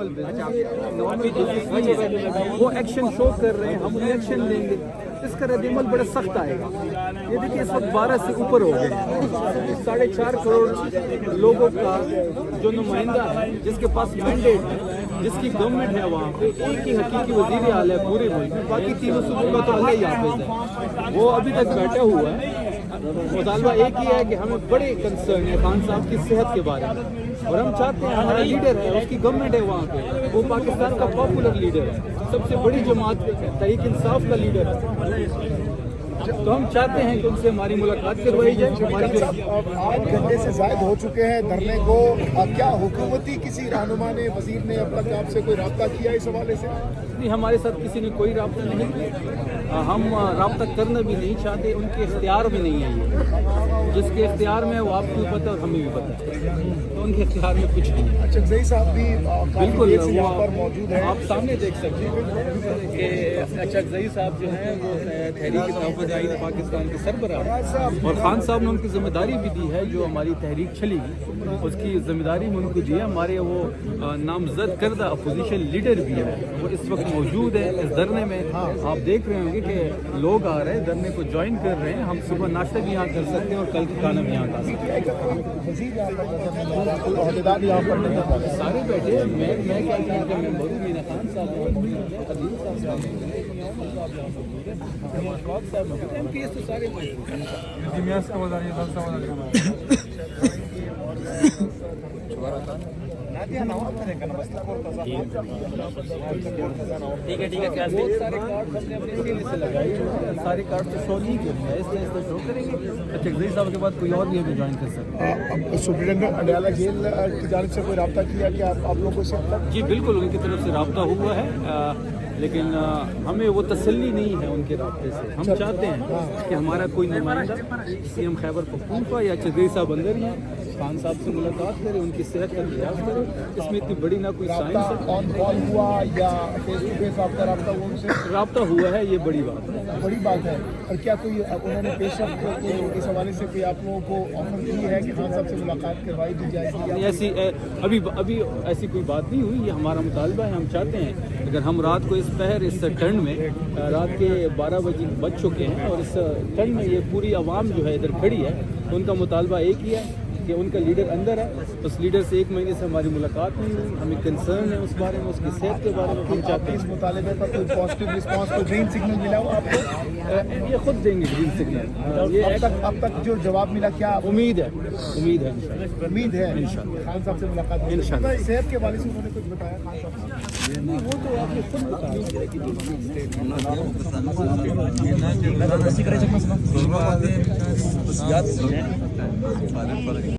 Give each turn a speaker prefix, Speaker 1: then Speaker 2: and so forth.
Speaker 1: Normal وہ action شو کر رہے ہیں, ہم انہیں ایکشن لیں گے, اس کا رد عمل بڑا سخت آئے گا. یہ دیکھیے اس وقت 12 سے اوپر ہو گئے, 4.5 کروڑ لوگوں کا جو نمائندہ ہے, جس کے پاس مینڈیٹ ہے, جس کی گورنمنٹ ہے, وہاں پہ ایک ہی حقیقی وزیر اعلیٰ ہے پورے ملک میں, باقی تینوں صوبوں کا تو اللہ ہی حافظ ہے, وہ ابھی تک بیٹھا ہوا ہے. مطالبہ ایک ہی ہے کہ ہمیں بڑے کنسرن ہے خان صاحب کی صحت کے بارے میں, اور ہم چاہتے ہیں ہمارا لیڈر ہے, اس کی گورنمنٹ ہے وہاں پہ, وہ پاکستان کا پاپولر لیڈر ہے, سب سے بڑی جماعت تحریک انصاف کا لیڈر ہے, تو ہم چاہتے ہیں کہ ان سے ہماری ملاقات کروائی جائے.
Speaker 2: 8 گھنٹے سے زائد ہو چکے ہیں دھرنے کو, کیا حکومتی کسی رہنما نے, وزیر نے اب تک آپ سے کوئی رابطہ کیا اس حوالے سے؟
Speaker 1: نہیں, ہمارے ساتھ کسی نے کوئی رابطہ نہیں کیا, ہم رابطہ کرنا بھی نہیں چاہتے, ان کے اختیار میں نہیں ہے. یہ جس کے اختیار میں وہ آپ کو پتہ اور ہمیں بھی پتہ ہے, تو ان کے اختیار میں کچھ نہیں ہے.
Speaker 2: اچکزئی صاحب بھی
Speaker 1: بالکل
Speaker 2: یہاں پر موجود ہیں,
Speaker 1: آپ سامنے دیکھ سکتے ہیں کہ اچکزئی صاحب جو ہیں وہ تحریک تحفظ پاکستان کے سربراہ, اور خان صاحب نے ان کی ذمہ داری بھی دی ہے, جو ہماری تحریک چلی گئی اس کی ذمہ داری میں ان کو دی ہے. ہمارے وہ نامزد کردہ اپوزیشن لیڈر بھی ہے, وہ اس وقت موجود ہے اس دھرنے میں. آپ دیکھ رہے ہوں گے کہ لوگ آ رہے ہیں, دھرنے کو جوائن کر رہے ہیں. ہم صبح ناشتہ بھی یہاں کر سکتے ہیں اور کل کا کھانا بھی یہاں کھا سکتے ہیں. سارے بیٹھے ہیں, میں کہتا ہوں کہ ممبر ہوں, مینا خان صاحب تو سارے ٹھیک ہے, سارے کارڈ تو شو نہیں کریں گے, اس طرح شو کریں گے. اچکزئی صاحب کے بعد کوئی اور بھی ابھی جوائن کر سکتے ہیں.
Speaker 2: سپرنٹینڈنٹ اڈیالہ جیل کی جانب سے کوئی رابطہ کیا کہ آپ لوگوں سے؟
Speaker 1: جی بالکل, ان کی طرف سے رابطہ ہوا ہے, لیکن ہمیں وہ تسلی نہیں ہے ان کے رابطے سے. ہم چاہتے ہیں کہ ہمارا کوئی نمائندہ سی ایم خیبر پختونخوا یا اچکزئی صاحب اندر ہی خان صاحب سے ملاقات کرے, ان کی صحت کا لحاظ کرے. اس میں اتنی بڑی نہ کوئی سائنس ہے.
Speaker 2: آن کال ہوا یا فیس ٹو فیس آپ کا رابطہ ہوا ان سے؟
Speaker 1: رابطہ ہوا ہے, یہ بڑی بات ہے.
Speaker 2: بڑی بات ہے. اور کیا کوئی انہوں نے پیش رفت اس حوالے سے کوئی آپ لوگوں کو آفر کی ہے کہ خان صاحب سے ملاقات کروائی دی جائے گی؟
Speaker 1: ایسی ابھی ایسی کوئی بات نہیں ہوئی. یہ ہمارا مطالبہ ہے. ہم چاہتے ہیں اگر ہم رات کو اس پہر اس ٹرن میں رات کے 12 بجے بج چکے ہیں, اور اس ٹرن میں یہ پوری عوام جو ہے ادھر کھڑی ہے, تو ان کا مطالبہ ایک ہی ہے کہ ان کا لیڈر اندر ہے. اس لیڈر سے 1 مہینے سے ہماری ملاقات نہیں ہوئی. ہمیں کنسرن ہے اس بارے میں, اس کی صحت کے بارے میں. ہم چاہتے ہیں
Speaker 2: اس مطالبے پر کوئی پازیٹیو رسپانس, کوئی گرین سگنل ملا ہو آپ کو؟
Speaker 1: یہ خود دیں گے گرین سگنل. یہ
Speaker 2: اب تک جو جواب ملا, کیا
Speaker 1: امید ہے
Speaker 2: امید ہے خان صاحب سے ملاقات
Speaker 1: انشاءاللہ.
Speaker 2: صحت کے حوالے سے انہوں نے کچھ بتایا خان صاحب؟
Speaker 1: وہ تو آپ نے خود بتایا.